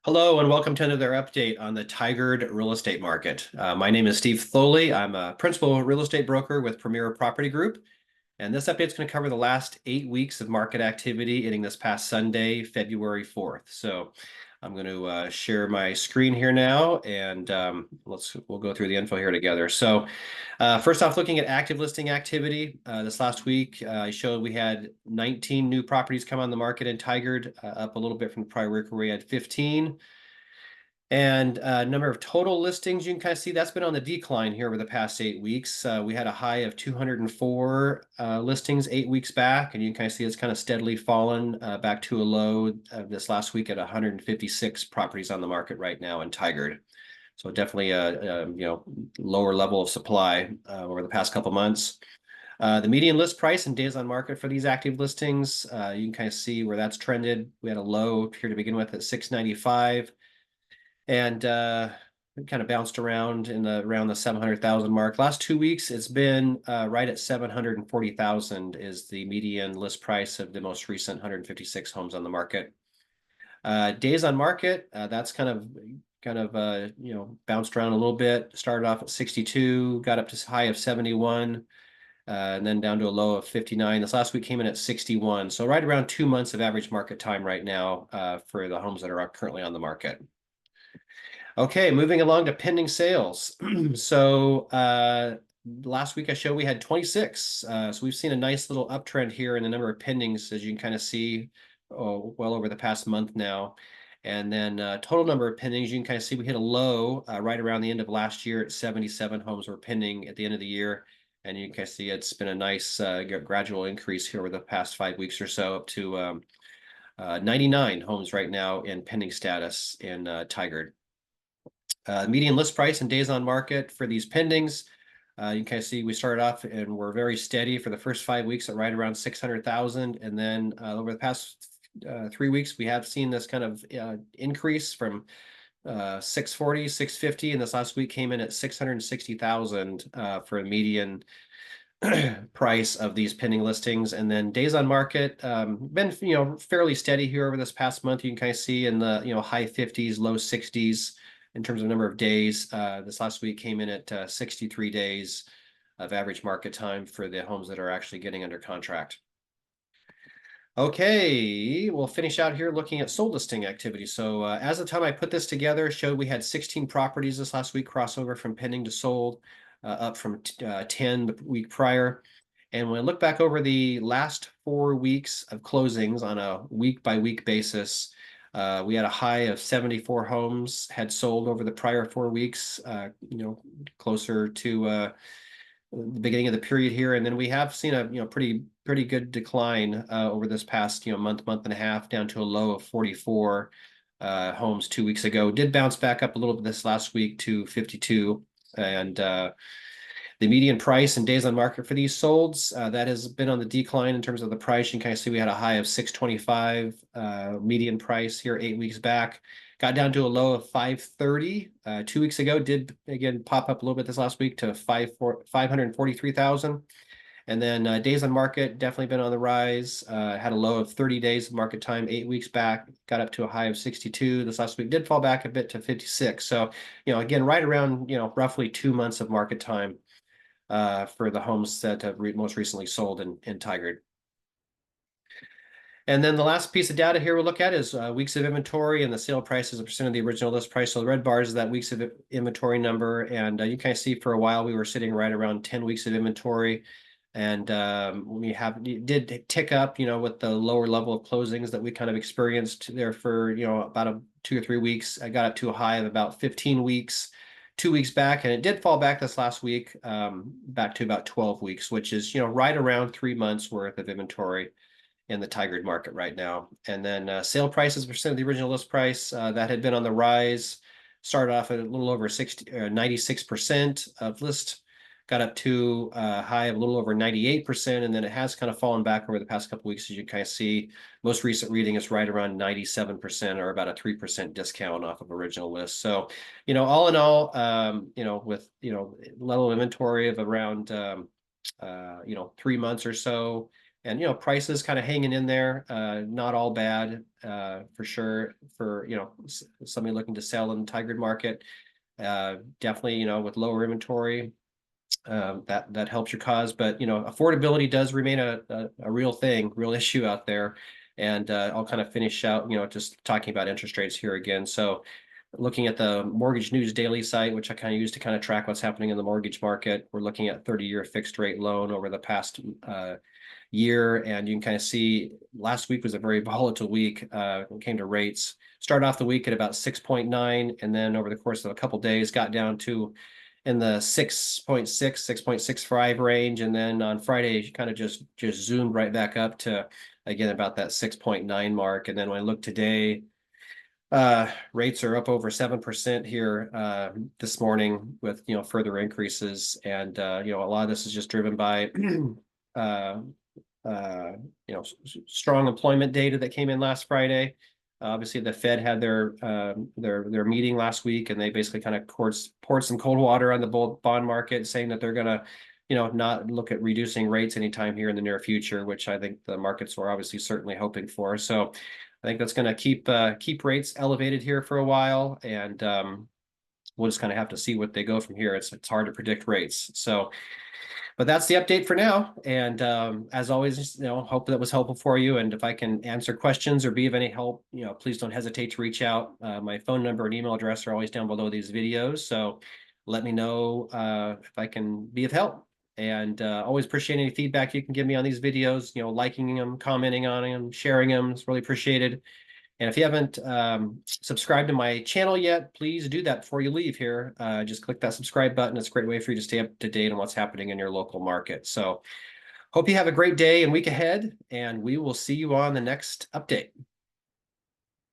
Hello and welcome to another update on the Tigard real estate market. My name is Steve Thoele. I'm a principal real estate broker with Premier Property Group, and this update is going to cover the last 8 weeks of market activity ending this past Sunday, February 4th. So I'm going to share my screen here now, and we'll go through the info here together. So first off, looking at active listing activity, this last week I showed we had 19 new properties come on the market in Tigard, up a little bit from the prior week where we had 15. And number of total listings, you can kind of see that's been on the decline here over the past 8 weeks. We had a high of 204 listings 8 weeks back, and you can kind of see it's kind of steadily fallen back to a low this last week at 156 properties on the market right now in Tigard. So definitely a lower level of supply over the past couple months. The median list price and days on market for these active listings, you can kind of see where that's trended. We had a low here to begin with at 695. And it kind of bounced around around the 700,000 mark. Last 2 weeks, it's been right at 740,000 is the median list price of the most recent 156 homes on the market. Days on market, that's kind of bounced around a little bit. Started off at 62, got up to a high of 71, and then down to a low of 59. This last week came in at 61, so right around 2 months of average market time right now for the homes that are currently on the market. Okay, moving along to pending sales. So last week I showed we had 26. So we've seen a nice little uptrend here in the number of pendings, as you can kind of see, well over the past month now. And then total number of pendings, you can kind of see we hit a low right around the end of last year at 77 homes were pending at the end of the year. And you can kind of see it's been a nice gradual increase here over the past 5 weeks or so, up to 99 homes right now in pending status in Tigard. Median list price and days on market for these pendings. You can kind of see we started off and we're very steady for the first 5 weeks at right around 600,000. And then over the past 3 weeks, we have seen this kind of increase from 640, 650. And this last week came in at 660,000 for a median price of these pending listings. And then days on market, been fairly steady here over this past month. You can kind of see in the high 50s, low 60s in terms of number of days. This last week came in at 63 days of average market time for the homes that are actually getting under contract. Okay, we'll finish out here looking at sold listing activity. So as of the time I put this together, showed we had 16 properties this last week crossover from pending to sold, up from 10 the week prior. And when I look back over the last 4 weeks of closings on a week-by-week basis, we had a high of 74 homes had sold over the prior 4 weeks, closer to the beginning of the period here. And then we have seen a pretty good decline over this past month and a half, down to a low of 44 homes 2 weeks ago. Did bounce back up a little bit this last week to 52. And the median price and days on market for these solds, that has been on the decline in terms of the price. You can kind of see we had a high of 625 median price here 8 weeks back. Got down to a low of 530 2 weeks ago. Did again pop up a little bit this last week to 543,000. And then days on market definitely been on the rise. Had a low of 30 days of market time 8 weeks back. Got up to a high of 62. This last week did fall back a bit to 56. So again, right around roughly 2 months of market time for the homes that have most recently sold in Tigard. And then the last piece of data here we'll look at is weeks of inventory and the sale price as a percent of the original list price. So the red bars is that weeks of inventory number. And you kind of see for a while we were sitting right around 10 weeks of inventory. And did tick up, with the lower level of closings that we kind of experienced there for, about 2 or 3 weeks. I got up to a high of about 15 weeks 2 weeks back, and it did fall back this last week, back to about 12 weeks, which is, right around 3 months worth of inventory in the Tigard market right now. And then sale prices percent of the original list price, that had been on the rise, started off at a little over 96% of list, got up to a high of a little over 98%, and then it has kind of fallen back over the past couple of weeks, as you kind of see. Most recent reading is right around 97%, or about a 3% discount off of original list. So, all in all, with level of inventory of around 3 months or so, And, prices kind of hanging in there, not all bad, for sure, for, somebody looking to sell in the Tigard market. Definitely, with lower inventory, that helps your cause. But, affordability does remain a real thing, real issue out there. And I'll kind of finish out, just talking about interest rates here again. So looking at the Mortgage News Daily site, which I kind of use to kind of track what's happening in the mortgage market, we're looking at 30-year fixed rate loan over the past year. And you can kind of see last week was a very volatile week when it came to rates. Started off the week at about 6.9, and then over the course of a couple of days got down to in the 6.6, 6.65 range. And then on Friday, kind of just zoomed right back up to, again, about that 6.9 mark. And then when I look today, rates are up over 7% here this morning with, further increases. And, a lot of this is just driven by, strong employment data that came in last Friday. Obviously, the Fed had their meeting last week, and they basically kind of poured some cold water on the bond market, saying that they're going to, not look at reducing rates anytime here in the near future, which I think the markets were obviously certainly hoping for. So I think that's going to keep rates elevated here for a while, and we'll just kind of have to see what they go from here. It's hard to predict rates. So, but that's the update for now. And as always, hope that was helpful for you. And if I can answer questions or be of any help, please don't hesitate to reach out. My phone number and email address are always down below these videos. So let me know if I can be of help. And always appreciate any feedback you can give me on these videos, liking them, commenting on them, sharing them. It's really appreciated. And if you haven't subscribed to my channel yet, please do that before you leave here. Just click that subscribe button. It's a great way for you to stay up to date on what's happening in your local market. So hope you have a great day and week ahead, and we will see you on the next update.